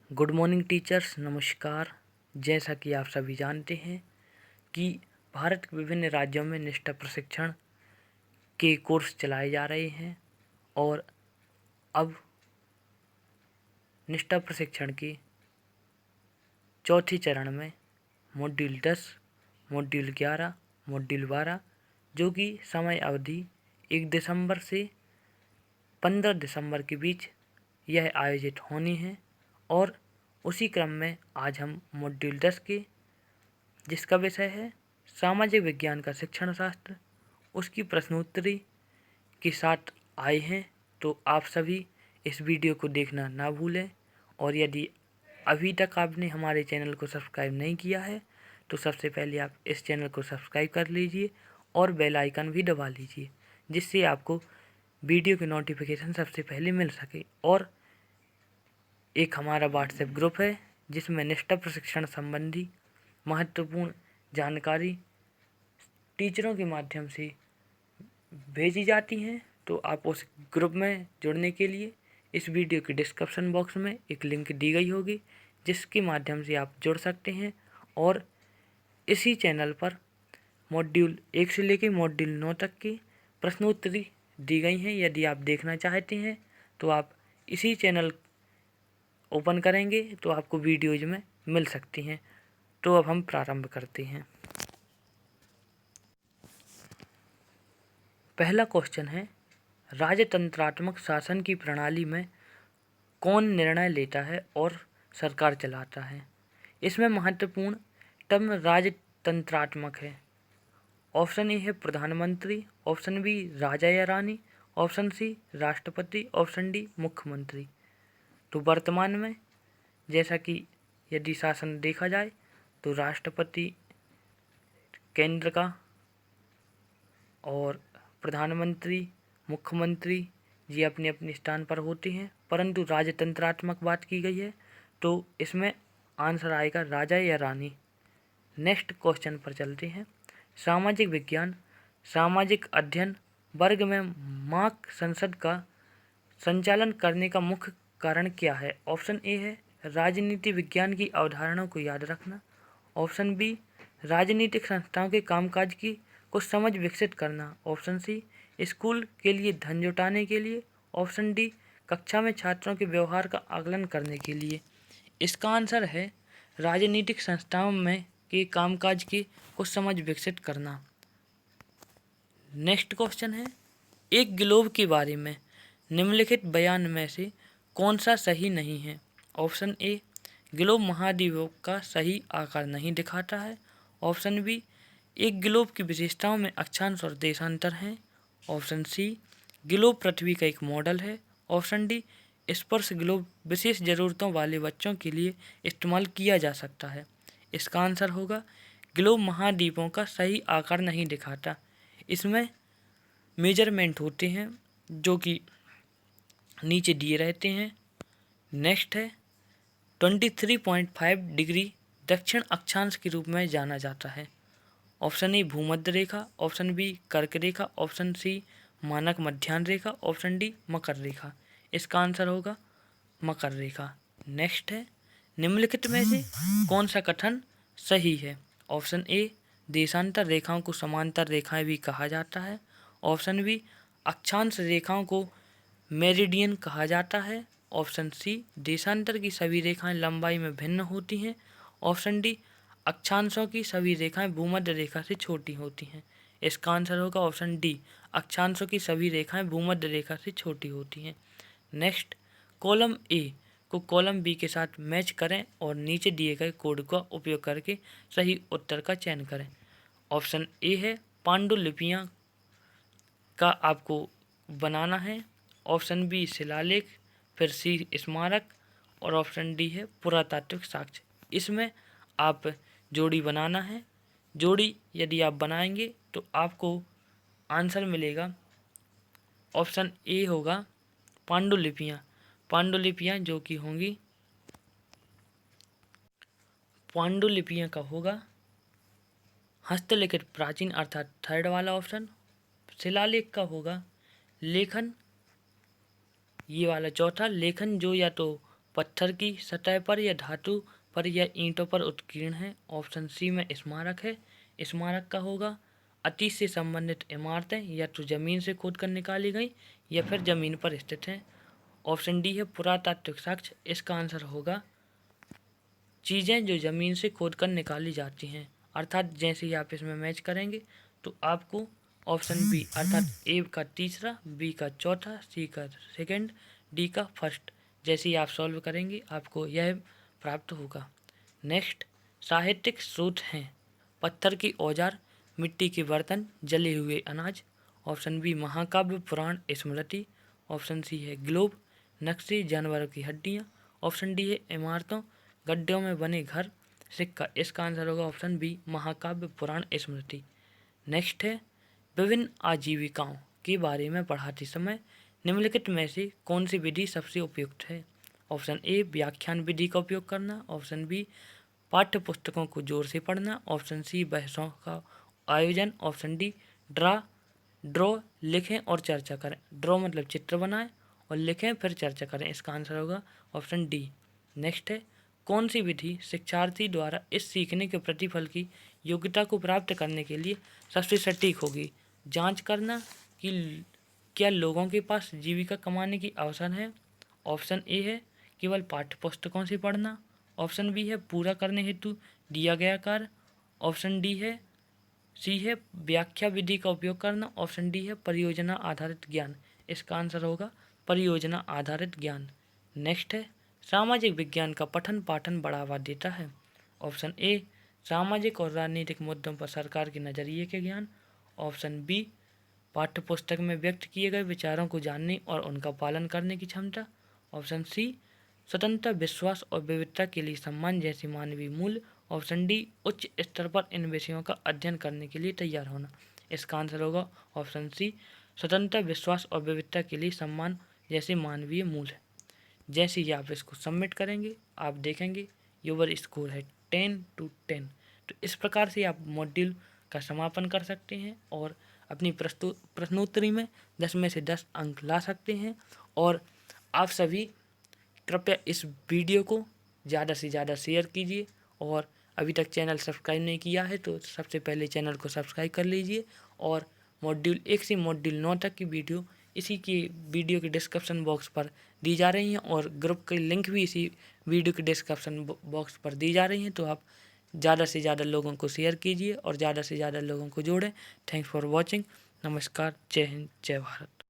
Good morning teachers, नमस्कार। जैसा कि आप सभी जानते हैं कि भारत के विभिन्न राज्यों में निष्ठा प्रशिक्षण के कोर्स चलाए जा रहे हैं और अब निष्ठा प्रशिक्षण के चौथे चरण में मॉड्यूल 10, मॉड्यूल 11, मॉड्यूल 12 जो कि समय अवधि 1 दिसंबर से 15 दिसंबर के बीच यह आयोजित होनी है। और उसी क्रम में आज हम मॉड्यूल 10 के, जिसका विषय है सामाजिक विज्ञान का शिक्षण शास्त्र, उसकी प्रश्नोत्तरी के साथ आए हैं। तो आप सभी इस वीडियो को देखना ना भूलें और यदि अभी तक आपने हमारे चैनल को सब्सक्राइब नहीं किया है तो सबसे पहले आप इस चैनल को सब्सक्राइब कर लीजिए और बेल आइकन भी दबा लीजिए, जिससे आपको वीडियो की नोटिफिकेशन सबसे पहले मिल सके। और एक हमारा व्हाट्सएप ग्रुप है जिसमें निष्ठा प्रशिक्षण संबंधी महत्वपूर्ण जानकारी टीचरों के माध्यम से भेजी जाती हैं। तो आप उस ग्रुप में जुड़ने के लिए इस वीडियो के डिस्क्रिप्शन बॉक्स में एक लिंक दी गई होगी, जिसके माध्यम से आप जुड़ सकते हैं। और इसी चैनल पर मॉड्यूल 1 से लेकर मॉड्यूल 9 तक की प्रश्नोत्तरी दी गई हैं। यदि आप देखना चाहते हैं तो आप इसी चैनल ओपन करेंगे तो आपको वीडियोज में मिल सकती हैं। तो अब हम प्रारंभ करते हैं। पहला क्वेश्चन है, राजतंत्रात्मक शासन की प्रणाली में कौन निर्णय लेता है और सरकार चलाता है? इसमें महत्वपूर्ण टर्म राजतंत्रात्मक है। ऑप्शन ए है प्रधानमंत्री, ऑप्शन बी राजा या रानी, ऑप्शन सी राष्ट्रपति, ऑप्शन डी मुख्यमंत्री। तो वर्तमान में जैसा कि यदि शासन देखा जाए तो राष्ट्रपति केंद्र का और प्रधानमंत्री, मुख्यमंत्री ये अपने अपने स्थान पर होते हैं, परंतु राजतंत्रात्मक बात की गई है तो इसमें आंसर आएगा राजा या रानी। नेक्स्ट क्वेश्चन पर चलते हैं। सामाजिक विज्ञान सामाजिक अध्ययन वर्ग में मार्क संसद का संचालन करने का मुख्य कारण क्या है? ऑप्शन ए है राजनीति विज्ञान की अवधारणाओं को याद रखना, ऑप्शन बी राजनीतिक संस्थाओं के कामकाज की कुछ समझ विकसित करना, ऑप्शन सी स्कूल के लिए धन जुटाने के लिए, ऑप्शन डी कक्षा में छात्रों के व्यवहार का आकलन करने के लिए। इसका आंसर है राजनीतिक संस्थाओं में के कामकाज की कुछ समझ विकसित करना। नेक्स्ट क्वेश्चन है, एक ग्लोब के बारे में निम्नलिखित बयान में से कौन सा सही नहीं है? ऑप्शन ए ग्लोब महाद्वीपों का सही आकार नहीं दिखाता है, ऑप्शन बी एक ग्लोब की विशेषताओं में अक्षांश और देशांतर हैं, ऑप्शन सी ग्लोब पृथ्वी का एक मॉडल है, ऑप्शन डी स्पर्श ग्लोब विशेष ज़रूरतों वाले बच्चों के लिए इस्तेमाल किया जा सकता है। इसका आंसर होगा ग्लोब महाद्वीपों का सही आकार नहीं दिखाता। इसमें मेजरमेंट होते हैं जो कि नीचे दिए रहते हैं। नेक्स्ट है 23.5 डिग्री दक्षिण अक्षांश के रूप में जाना जाता है। ऑप्शन ए भूमध्य रेखा, ऑप्शन बी कर्क रेखा, ऑप्शन सी मानक मध्याह्न रेखा, ऑप्शन डी मकर रेखा। इसका आंसर होगा मकर रेखा। नेक्स्ट है निम्नलिखित में से कौन सा कथन सही है? ऑप्शन ए देशांतर रेखाओं को समांतर रेखाएं भी कहा जाता है, ऑप्शन बी अक्षांश रेखाओं को मेरिडियन कहा जाता है, ऑप्शन सी देशांतर की सभी रेखाएं लंबाई में भिन्न होती हैं, ऑप्शन डी अक्षांशों की सभी रेखाएं भूमध्य रेखा से छोटी होती हैं। इसका आंसर होगा ऑप्शन डी अक्षांशों की सभी रेखाएं भूमध्य रेखा से छोटी होती हैं। नेक्स्ट, कॉलम ए को कॉलम बी के साथ मैच करें और नीचे दिए गए कोड का उपयोग करके सही उत्तर का चयन करें। ऑप्शन ए है पांडुलिपियां का आपको बनाना है, ऑप्शन बी शिलालेख, फिर सी स्मारक और ऑप्शन डी है पुरातात्विक साक्ष्य। इसमें आप जोड़ी बनाना है। जोड़ी यदि आप बनाएंगे तो आपको आंसर मिलेगा, ऑप्शन ए होगा पांडुलिपियां। पांडुलिपियां जो कि होंगी, पांडुलिपियां का होगा हस्तलिखित प्राचीन अर्थात थर्ड वाला ऑप्शन। शिलालेख का होगा लेखन, ये वाला चौथा, लेखन जो या तो पत्थर की सतह पर या धातु पर या ईंटों पर उत्कीर्ण है। ऑप्शन सी में स्मारक है। स्मारक का होगा अतीत से संबंधित इमारतें या तो जमीन से खोद कर निकाली गई या फिर जमीन पर स्थित हैं। ऑप्शन डी है पुरातात्विक साक्ष्य। इसका आंसर होगा चीज़ें जो ज़मीन से खोद कर निकाली जाती हैं। अर्थात जैसे ही आप इसमें मैच करेंगे तो आपको ऑप्शन बी अर्थात ए का तीसरा, बी का चौथा, सी का सेकंड, डी का फर्स्ट जैसे ही आप सॉल्व करेंगे आपको यह प्राप्त होगा। नेक्स्ट साहित्यिक स्रोत हैं पत्थर की औजार, मिट्टी के बर्तन, जले हुए अनाज। ऑप्शन बी महाकाव्य, पुराण, स्मृति। ऑप्शन सी है ग्लोब, नक्शे, जानवरों की हड्डियाँ। ऑप्शन डी है इमारतों, गड्ढों में बने घर, सिक्का। इसका आंसर होगा ऑप्शन बी महाकाव्य, पुराण, स्मृति। नेक्स्ट है विभिन्न आजीविकाओं के बारे में पढ़ाते समय निम्नलिखित में से कौन सी विधि सबसे उपयुक्त है। ऑप्शन ए व्याख्यान विधि का उपयोग करना। ऑप्शन बी पाठ्य पुस्तकों को जोर से पढ़ना। ऑप्शन सी बहसों का आयोजन। ऑप्शन डी ड्रॉ लिखें और चर्चा करें। ड्रॉ मतलब चित्र बनाएं और लिखें फिर चर्चा करें। इसका आंसर होगा ऑप्शन डी। नेक्स्ट है कौन सी विधि शिक्षार्थी द्वारा इस सीखने के प्रतिफल की योग्यता को प्राप्त करने के लिए सबसे सटीक होगी। जांच करना कि क्या लोगों के पास जीविका कमाने की अवसर है। ऑप्शन ए है केवल पाठ्य पुस्तकों से पढ़ना। ऑप्शन बी है पूरा करने हेतु दिया गया कार्य। ऑप्शन डी है सी है व्याख्या विधि का उपयोग करना। ऑप्शन डी है परियोजना आधारित ज्ञान। इसका आंसर होगा परियोजना आधारित ज्ञान। नेक्स्ट है सामाजिक विज्ञान का पठन पाठन बढ़ावा देता है। ऑप्शन ए सामाजिक और राजनीतिक मुद्दों पर सरकार के नजरिए के ज्ञान। ऑप्शन बी पाठ्य पुस्तक में व्यक्त किए गए विचारों को जानने और उनका पालन करने की क्षमता। ऑप्शन सी स्वतंत्रता, विश्वास और विविधता के लिए सम्मान जैसे मानवीय मूल्य। ऑप्शन डी उच्च स्तर पर इन विषयों का अध्ययन करने के लिए तैयार होना। इसका आंसर होगा ऑप्शन सी स्वतंत्रता, विश्वास और विविधता के लिए सम्मान जैसे मानवीय मूल्य। जैसे ही आप इसको सबमिट करेंगे आप देखेंगे योर स्कोर है 10/10। तो इस प्रकार से आप मॉड्यूल का समापन कर सकते हैं और अपनी प्रश्नोत्तरी में 10 में से 10 अंक ला सकते हैं। और आप सभी कृपया इस वीडियो को ज़्यादा से ज़्यादा शेयर कीजिए और अभी तक चैनल सब्सक्राइब नहीं किया है तो सबसे पहले चैनल को सब्सक्राइब कर लीजिए। और मॉड्यूल 1 से मॉड्यूल 9 तक की वीडियो इसी की वीडियो के डिस्क्रिप्शन बॉक्स पर दी जा रही हैं और ग्रुप के लिंक भी इसी वीडियो के डिस्क्रिप्शन बॉक्स पर दी जा रही हैं। तो आप ज़्यादा से ज़्यादा लोगों को शेयर कीजिए और ज़्यादा से ज़्यादा लोगों को जोड़ें। Thanks for watching. नमस्कार, जय हिंद, जय भारत।